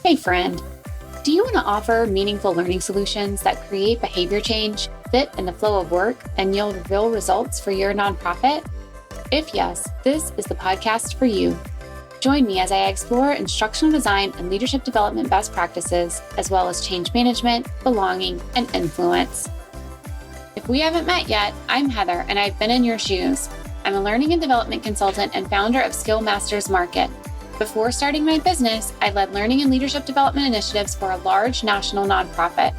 Hey friend, do you want to offer meaningful learning solutions that create behavior change, fit in the flow of work, and yield real results for your nonprofit? If yes, this is the podcast for you. Join me as I explore instructional design and leadership development best practices, as well as change management, belonging, and influence. If we haven't met yet, I'm Heather, and I've been in your shoes. I'm a learning and development consultant and founder of Skill Masters Market. Before starting my business, I led learning and leadership development initiatives for a large national nonprofit.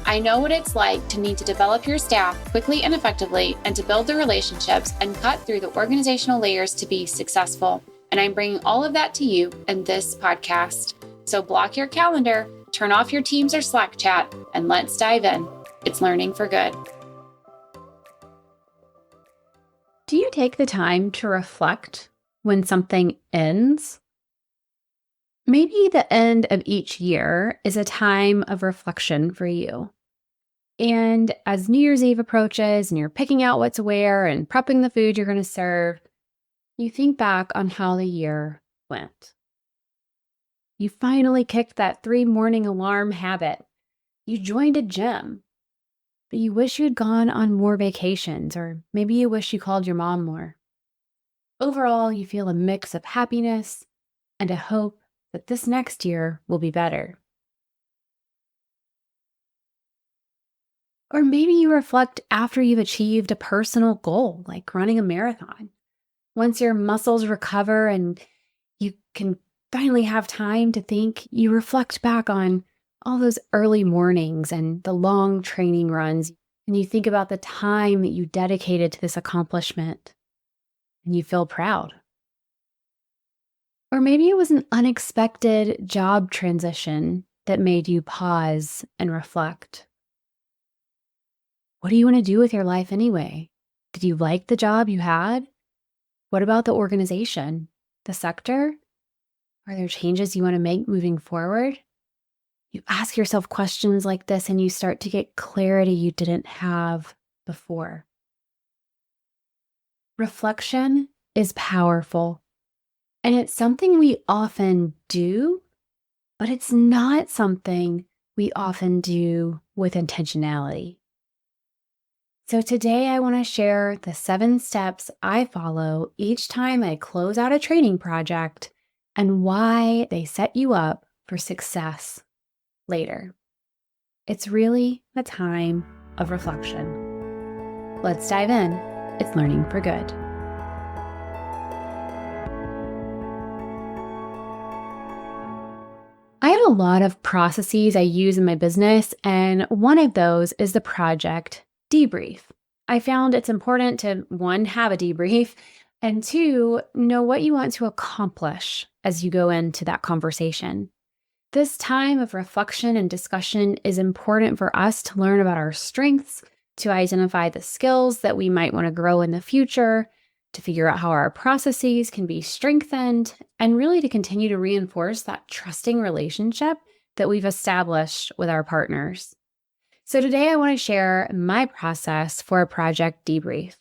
I know what it's like to need to develop your staff quickly and effectively and to build the relationships and cut through the organizational layers to be successful. And I'm bringing all of that to you in this podcast. So block your calendar, turn off your Teams or Slack chat, and let's dive in. It's learning for good. Do you take the time to reflect when something ends? Maybe the end of each year is a time of reflection for you. And as New Year's Eve approaches and you're picking out what to wear and prepping the food you're going to serve, you think back on how the year went. You finally kicked that 3 morning alarm habit. You joined a gym, but you wish you'd gone on more vacations, or maybe you wish you called your mom more. Overall, you feel a mix of happiness and a hope that this next year will be better. Or maybe you reflect after you've achieved a personal goal, like running a marathon. Once your muscles recover and you can finally have time to think, you reflect back on all those early mornings and the long training runs, and you think about the time that you dedicated to this accomplishment, and you feel proud. Or maybe it was an unexpected job transition that made you pause and reflect. What do you want to do with your life anyway? Did you like the job you had? What about the organization, the sector? Are there changes you want to make moving forward? You ask yourself questions like this and you start to get clarity you didn't have before. Reflection is powerful. And it's something we often do, but it's not something we often do with intentionality. So today I want to share the 7 steps I follow each time I close out a training project and why they set you up for success later. It's really a time of reflection. Let's dive in. It's learning for good. I have a lot of processes I use in my business, and one of those is the project Debrief. I found it's important to, 1, have a debrief, and 2, know what you want to accomplish as you go into that conversation. This time of reflection and discussion is important for us to learn about our strengths, to identify the skills that we might want to grow in the future, to figure out how our processes can be strengthened, and really to continue to reinforce that trusting relationship that we've established with our partners. So today I want to share my process for a project debrief.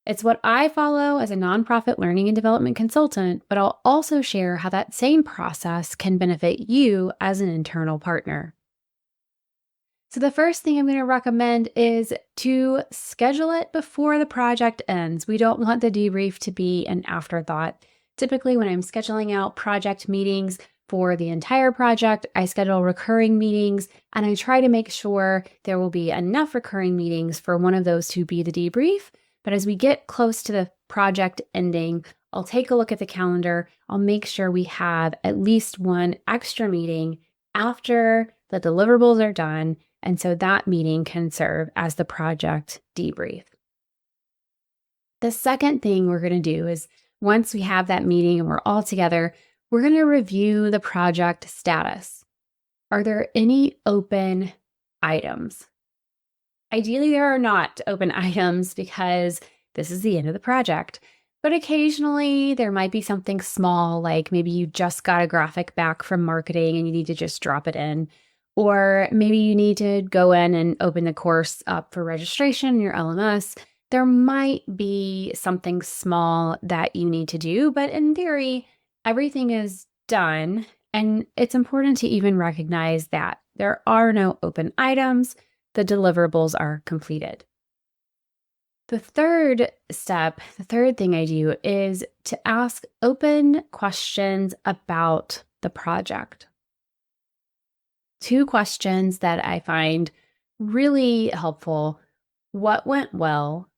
It's what I follow as a nonprofit learning and development consultant, but I'll also share how that same process can benefit you as an internal partner. So the first thing I'm going to recommend is to schedule it before the project ends. We don't want the debrief to be an afterthought. Typically, when I'm scheduling out project meetings for the entire project, I schedule recurring meetings, and I try to make sure there will be enough recurring meetings for one of those to be the debrief. But as we get close to the project ending, I'll take a look at the calendar. I'll make sure we have at least one extra meeting after the deliverables are done. And so that meeting can serve as the project debrief. The second thing we're going to do is once we have that meeting and we're all together, we're going to review the project status. Are there any open items? Ideally, there are not open items because this is the end of the project. But occasionally there might be something small, like maybe you just got a graphic back from marketing and you need to just drop it in. Or maybe you need to go in and open the course up for registration in your LMS. There might be something small that you need to do, but in theory, everything is done And it's important to even recognize that there are no open items, the deliverables are completed. The third step, the third thing I do is to ask open questions about the project. 2 questions that I find really helpful: what went well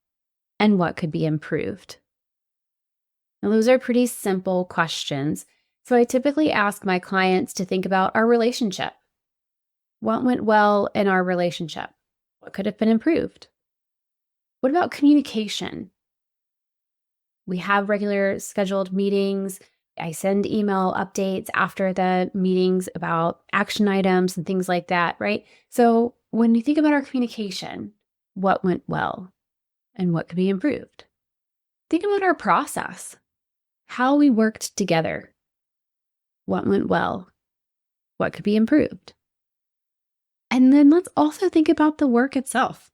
and what could be improved? Now, those are pretty simple questions. So I typically ask my clients to think about our relationship. What went well in our relationship? What could have been improved? What about communication? We have regular scheduled meetings. I send email updates after the meetings about action items and things like that, right? So when you think about our communication, what went well and what could be improved? Think about our process, how we worked together. What went well? What could be improved? And then let's also think about the work itself.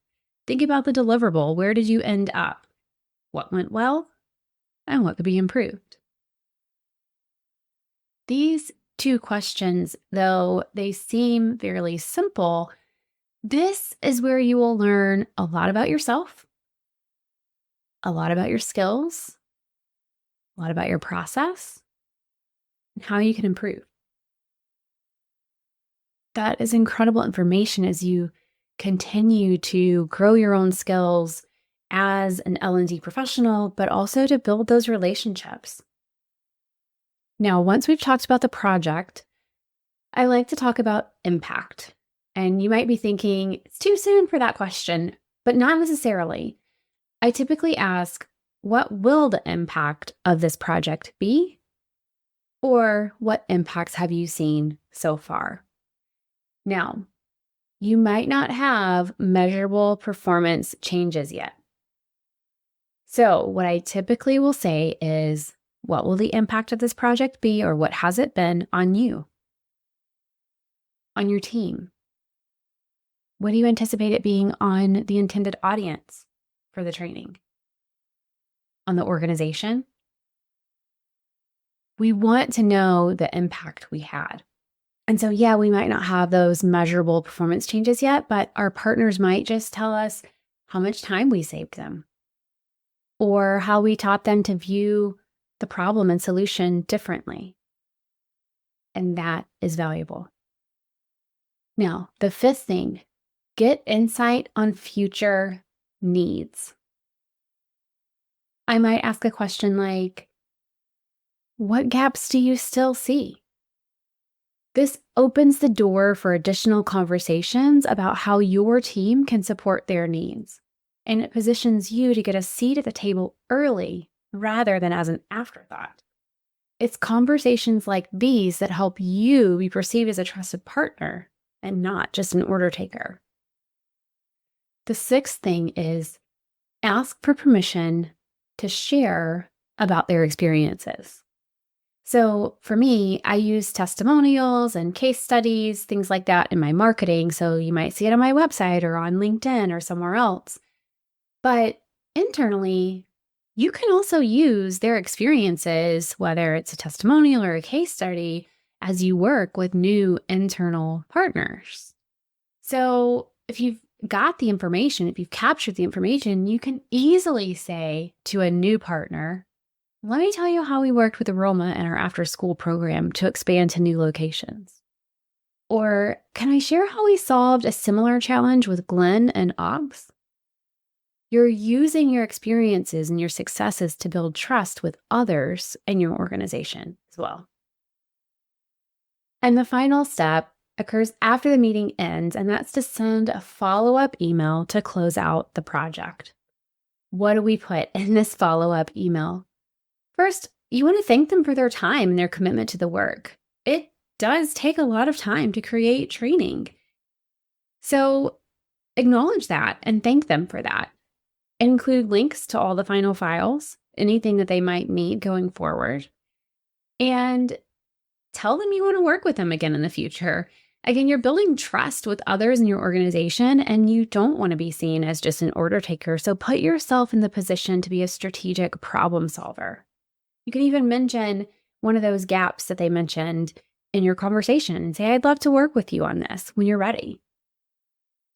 Think about the deliverable. Where did you end up? What went well? And what could be improved? These 2 questions, though they seem fairly simple, this is where you will learn a lot about yourself, a lot about your skills, a lot about your process, and how you can improve. That is incredible information as you continue to grow your own skills as an L&D professional, but also to build those relationships. Now, once we've talked about the project, I like to talk about impact. And you might be thinking, it's too soon for that question, but not necessarily. I typically ask, what will the impact of this project be? Or what impacts have you seen so far? Now, you might not have measurable performance changes yet. So what I typically will say is, what will the impact of this project be, or what has it been on you, on your team? What do you anticipate it being on the intended audience for the training? On the organization? We want to know the impact we had. And so, yeah, we might not have those measurable performance changes yet, but our partners might just tell us how much time we saved them, or how we taught them to view the problem and solution differently. And that is valuable. Now, the 5th thing, get insight on future needs. I might ask a question like, what gaps do you still see? This opens the door for additional conversations about how your team can support their needs, and it positions you to get a seat at the table early rather than as an afterthought. It's conversations like these that help you be perceived as a trusted partner and not just an order taker. The 6th thing is ask for permission to share about their experiences. So for me, I use testimonials and case studies, things like that in my marketing. So you might see it on my website or on LinkedIn or somewhere else. But internally, you can also use their experiences, whether it's a testimonial or a case study, as you work with new internal partners. So if you've got the information, if you've captured the information, you can easily say to a new partner, let me tell you how we worked with Aroma and our after-school program to expand to new locations. Or can I share how we solved a similar challenge with Glenn and Ogs? You're using your experiences and your successes to build trust with others in your organization as well. And the final step occurs after the meeting ends, and that's to send a follow-up email to close out the project. What do we put in this follow-up email? First, you want to thank them for their time and their commitment to the work. It does take a lot of time to create training. So acknowledge that and thank them for that. Include links to all the final files, anything that they might need going forward. And tell them you want to work with them again in the future. Again, you're building trust with others in your organization, and you don't want to be seen as just an order taker. So put yourself in the position to be a strategic problem solver. You can even mention one of those gaps that they mentioned in your conversation and say, I'd love to work with you on this when you're ready.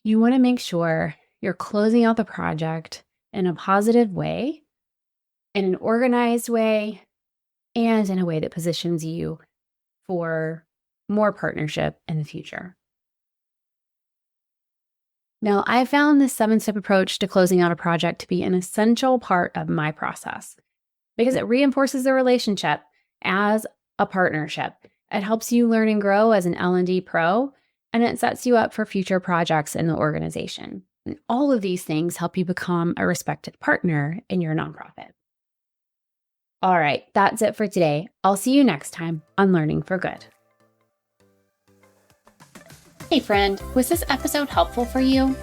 You want to make sure you're closing out the project in a positive way, in an organized way, and in a way that positions you for more partnership in the future. Now, I found this 7-step approach to closing out a project to be an essential part of my process because it reinforces the relationship as a partnership. It helps you learn and grow as an L&D pro, and it sets you up for future projects in the organization. And all of these things help you become a respected partner in your nonprofit. All right, that's it for today. I'll see you next time on Learning for Good. Hey friend, was this episode helpful for you?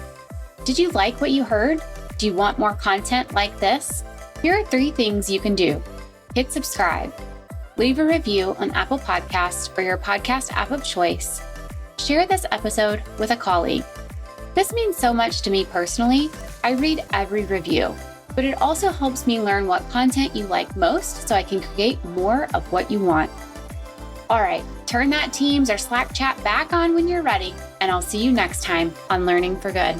Did you like what you heard? Do you want more content like this? Here are 3 things you can do. Hit subscribe, leave a review on Apple Podcasts or your podcast app of choice, share this episode with a colleague. This means so much to me personally. I read every review, but it also helps me learn what content you like most so I can create more of what you want. All right, turn that Teams or Slack chat back on when you're ready, and I'll see you next time on Learning for Good.